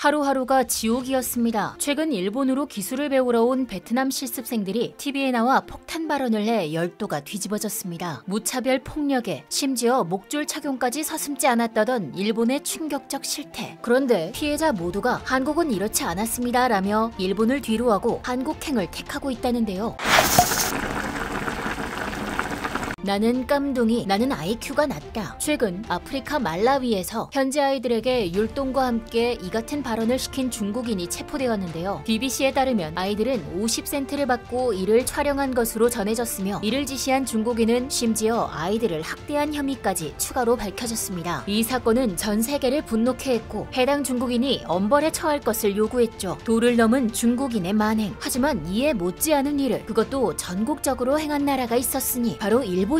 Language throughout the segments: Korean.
하루하루가 지옥이었습니다. 최근 일본으로 기술을 배우러 온 베트남 실습생들이 TV에 나와 폭탄 발언을 해 열도가 뒤집어졌습니다. 무차별 폭력에 심지어 목줄 착용까지 서슴지 않았다던 일본의 충격적 실태. 그런데 피해자 모두가 한국은 이렇지 않았습니다 라며 일본을 뒤로하고 한국행을 택하고 있다는데요. 나는 깜둥이, 나는 IQ가 낮다. 최근 아프리카 말라위에서 현지 아이들에게 율동과 함께 이 같은 발언을 시킨 중국인이 체포되었는데요. BBC에 따르면 아이들은 50센트를 받고 이를 촬영한 것으로 전해졌으며 이를 지시한 중국인은 심지어 아이들을 학대한 혐의까지 추가로 밝혀졌습니다. 이 사건은 전 세계를 분노케 했고 해당 중국인이 엄벌에 처할 것을 요구했죠. 도를 넘은 중국인의 만행. 하지만 이에 못지않은 일을 그것도 전국적으로 행한 나라가 있었으니 바로 일본입니다.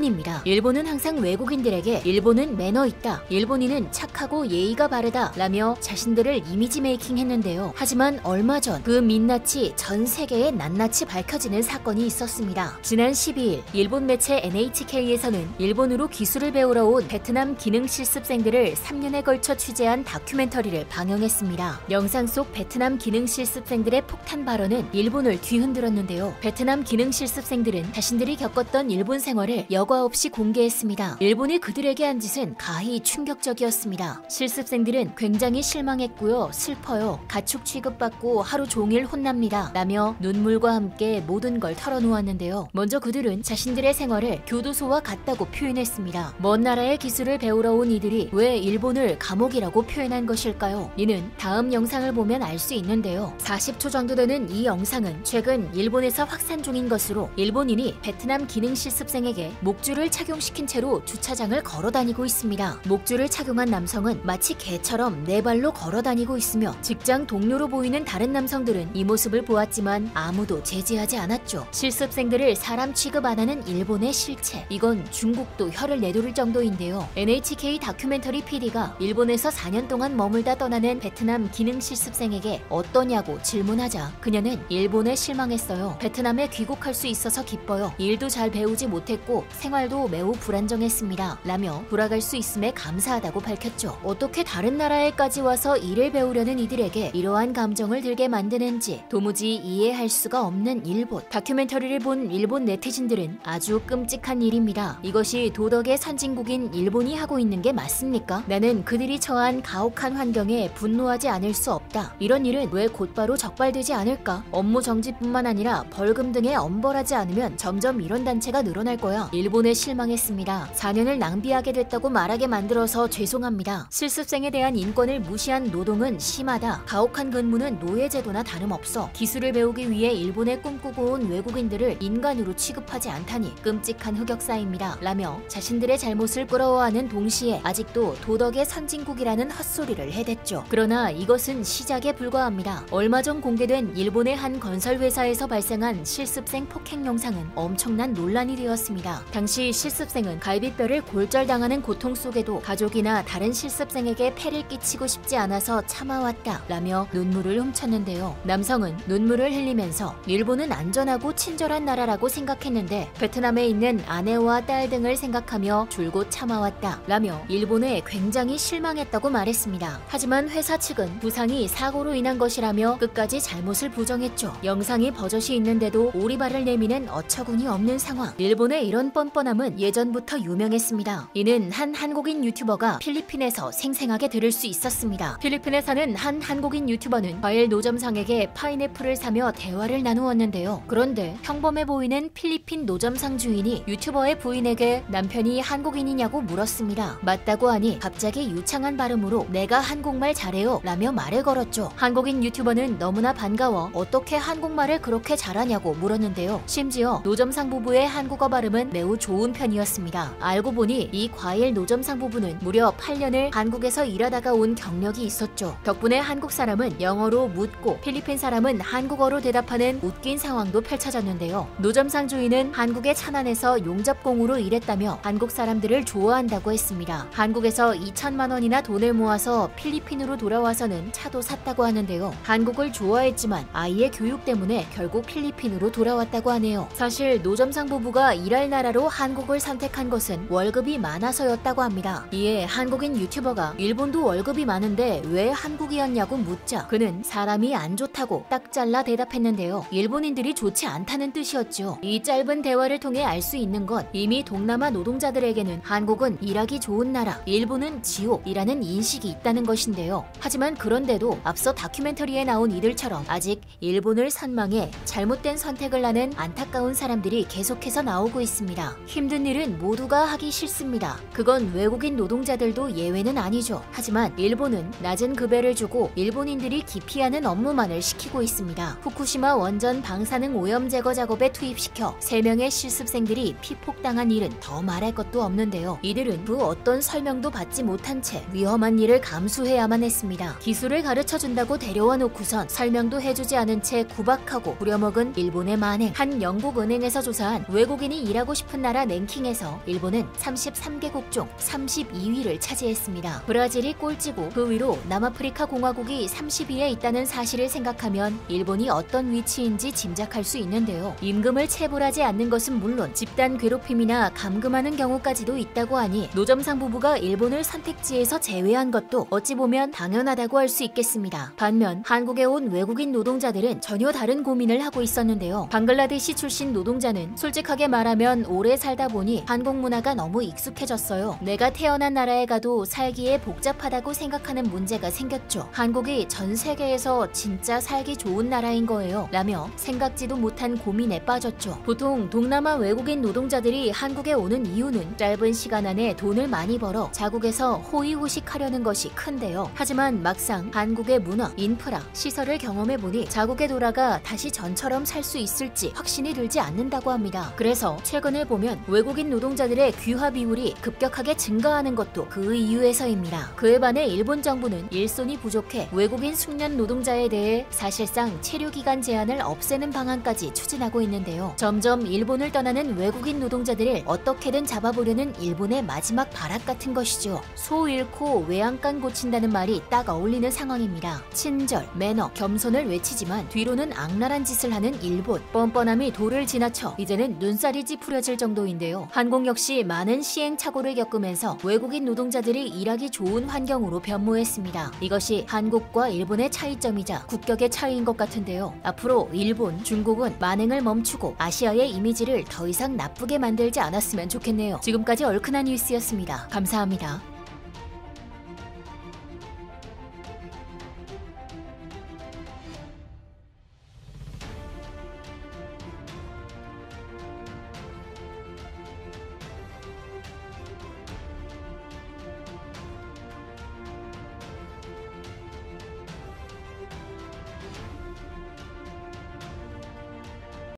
일본은 항상 외국인들에게 일본은 매너 있다, 일본인은 착하고 예의가 바르다 라며 자신들을 이미지 메이킹 했는데요. 하지만 얼마 전 그 민낯이 전 세계에 낱낱이 밝혀지는 사건이 있었습니다. 지난 12일 일본 매체 NHK에서는 일본으로 기술을 배우러 온 베트남 기능 실습생들을 3년에 걸쳐 취재한 다큐멘터리를 방영했습니다. 영상 속 베트남 기능 실습생들의 폭탄 발언은 일본을 뒤흔들었는데요. 베트남 기능 실습생들은 자신들이 겪었던 일본 생활을 여과 없이 공개했습니다. 일본이 그들에게 한 짓은 가히 충격적이었습니다. 실습생들은 굉장히 실망했고요. 슬퍼요. 가축 취급받고 하루 종일 혼납니다. 라며 눈물과 함께 모든 걸 털어놓았는데요. 먼저 그들은 자신들의 생활을 교도소와 같다고 표현했습니다. 먼 나라의 기술을 배우러 온 이들이 왜 일본을 감옥이라고 표현한 것일까요? 이는 다음 영상을 보면 알 수 있는데요. 40초 정도 되는 이 영상은 최근 일본에서 확산 중인 것으로 일본인이 베트남 기능 실습생에게 목줄을 착용시킨 채로 주차장을 걸어다니고 있습니다. 목줄을 착용한 남성은 마치 개처럼 네 발로 걸어다니고 있으며 직장 동료로 보이는 다른 남성들은 이 모습을 보았지만 아무도 제지하지 않았죠. 실습생들을 사람 취급 안 하는 일본의 실체. 이건 중국도 혀를 내두를 정도인데요. NHK 다큐멘터리 PD가 일본에서 4년 동안 머물다 떠나는 베트남 기능 실습생에게 어떠냐고 질문하자 그녀는 일본에 실망했어요. 베트남에 귀국할 수 있어서 기뻐요. 일도 잘 배우지 못했고 생활도 매우 불안정했습니다. 라며 돌아갈 수 있음에 감사하다고 밝혔죠. 어떻게 다른 나라에까지 와서 일을 배우려는 이들에게 이러한 감정을 들게 만드는지 도무지 이해할 수가 없는 일본. 다큐멘터리를 본 일본 네티즌들은 아주 끔찍한 일입니다. 이것이 도덕의 선진국인 일본이 하고 있는 게 맞습니까? 나는 그들이 처한 가혹한 환경에 분노하지 않을 수 없다. 이런 일은 왜 곧바로 적발되지 않을까? 업무 정지뿐만 아니라 벌금 등에 엄벌하지 않으면 점점 이런 단체가 늘어날 거야. 일본에 실망했습니다. 4년을 낭비하게 됐다고 말하게 만들어서 죄송합니다. 실습생에 대한 인권을 무시한 노동은 심하다. 가혹한 근무는 노예제도나 다름없어. 기술을 배우기 위해 일본에 꿈꾸고 온 외국인들을 인간으로 취급하지 않다니 끔찍한 흑역사입니다. 라며 자신들의 잘못을 부러워하는 동시에 아직도 도덕의 선진국이라는 헛소리를 해댔죠. 그러나 이것은 시작에 불과합니다. 얼마 전 공개된 일본의 한 건설회사에서 발생한 실습생 폭행 영상은 엄청난 논란이 되었습니다. 당시 실습생은 갈비뼈를 골절당하는 고통 속에도 가족이나 다른 실습생에게 폐를 끼치고 싶지 않아서 참아왔다 라며 눈물을 훔쳤는데요. 남성은 눈물을 흘리면서 일본은 안전하고 친절한 나라라고 생각했는데 베트남에 있는 아내와 딸 등을 생각하며 줄곧 참아왔다 라며 일본에 굉장히 실망했다고 말했습니다. 하지만 회사 측은 부상이 사고로 인한 것이라며 끝까지 잘못을 부정했죠. 영상이 버젓이 있는데도 오리발을 내미는 어처구니 없는 상황. 일본의 이런 뻔뻔함은 예전부터 유명했습니다. 이는 한 한국인 유튜버가 필리핀에서 생생하게 들을 수 있었습니다. 필리핀에 사는 한 한국인 유튜버는 과일 노점상에게 파인애플을 사며 대화를 나누었는데요. 그런데 평범해 보이는 필리핀 노점상 주인이 유튜버의 부인에게 남편이 한국인이냐고 물었습니다. 맞다고 하니 갑자기 유창한 발음으로 내가 한국말 잘해요 라며 말을 걸었죠. 한국인 유튜버는 너무나 반가워 어떻게 한국말을 그렇게 잘하냐고 물었는데요. 심지어 노점상 부부의 한국어 발음은 매우 좋은 편이었습니다. 알고 보니 이 과일 노점상 부부는 무려 8년을 한국에서 일하다가 온 경력이 있었죠. 덕분에 한국 사람은 영어로 묻고 필리핀 사람은 한국어로 대답하는 웃긴 상황도 펼쳐졌는데요. 노점상 주인은 한국의 천안에서 용접공으로 일했다며 한국 사람들을 좋아한다고 했습니다. 한국에서 2천만 원이나 돈을 모아서 필리핀으로 돌아와서는 차도 샀다고 하는데요. 한국을 좋아했지만 아이의 교육 때문에 결국 필리핀으로 돌아왔다고 하네요. 사실 노점상 부부가 일할 나라로 반대로 한국을 선택한 것은 월급이 많아서였다고 합니다. 이에 한국인 유튜버가 일본도 월급이 많은데 왜 한국이었냐고 묻자 그는 사람이 안 좋다고 딱 잘라 대답했는데요. 일본인들이 좋지 않다는 뜻이었죠. 이 짧은 대화를 통해 알 수 있는 건 이미 동남아 노동자들에게는 한국은 일하기 좋은 나라, 일본은 지옥이라는 인식이 있다는 것인데요. 하지만 그런데도 앞서 다큐멘터리에 나온 이들처럼 아직 일본을 선망해 잘못된 선택을 하는 안타까운 사람들이 계속해서 나오고 있습니다. 힘든 일은 모두가 하기 싫습니다. 그건 외국인 노동자들도 예외는 아니죠. 하지만 일본은 낮은 급여를 주고 일본인들이 기피하는 업무만을 시키고 있습니다. 후쿠시마 원전 방사능 오염 제거 작업에 투입시켜 3명의 실습생들이 피폭당한 일은 더 말할 것도 없는데요. 이들은 그 어떤 설명도 받지 못한 채 위험한 일을 감수해야만 했습니다. 기술을 가르쳐준다고 데려와 놓고선 설명도 해주지 않은 채 구박하고 부려먹은 일본의 만행. 한 영국은행에서 조사한 외국인이 일하고 싶은 나라 랭킹에서 일본은 33개국 중 32위를 차지했습니다. 브라질이 꼴찌고 그 위로 남아프리카 공화국이 30위에 있다는 사실을 생각하면 일본이 어떤 위치인지 짐작할 수 있는데요. 임금을 체불하지 않는 것은 물론 집단 괴롭힘이나 감금하는 경우까지도 있다고 하니 노점상 부부가 일본을 선택지에서 제외한 것도 어찌 보면 당연하다고 할 수 있겠습니다. 반면 한국에 온 외국인 노동자들은 전혀 다른 고민을 하고 있었는데요. 방글라데시 출신 노동자는 솔직하게 말하면 오래 살다 보니 한국 문화가 너무 익숙해졌어요. 내가 태어난 나라에 가도 살기에 복잡하다고 생각하는 문제가 생겼죠. 한국이 전 세계에서 진짜 살기 좋은 나라인 거예요. 라며 생각지도 못한 고민에 빠졌죠. 보통 동남아 외국인 노동자들이 한국에 오는 이유는 짧은 시간 안에 돈을 많이 벌어 자국에서 호의호식하려는 것이 큰데요. 하지만 막상 한국의 문화, 인프라, 시설을 경험해보니 자국에 돌아가 다시 전처럼 살 수 있을지 확신이 들지 않는다고 합니다. 그래서 최근을 보면 외국인 노동자들의 귀화 비율이 급격하게 증가하는 것도 그 이유에서입니다. 그에 반해 일본 정부는 일손이 부족해 외국인 숙련 노동자에 대해 사실상 체류기간 제한을 없애는 방안까지 추진하고 있는데요. 점점 일본을 떠나는 외국인 노동자들을 어떻게든 잡아보려는 일본의 마지막 발악 같은 것이죠. 소 잃고 외양간 고친다는 말이 딱 어울리는 상황입니다. 친절, 매너, 겸손을 외치지만 뒤로는 악랄한 짓을 하는 일본. 뻔뻔함이 도를 지나쳐 이제는 눈살이 찌푸려질 정도인데요. 한국 역시 많은 시행착오를 겪으면서 외국인 노동자들이 일하기 좋은 환경으로 변모했습니다. 이것이 한국과 일본의 차이점이자 국격의 차이인 것 같은데요. 앞으로 일본, 중국은 만행을 멈추고 아시아의 이미지를 더 이상 나쁘게 만들지 않았으면 좋겠네요. 지금까지 얼큰한 뉴스였습니다. 감사합니다.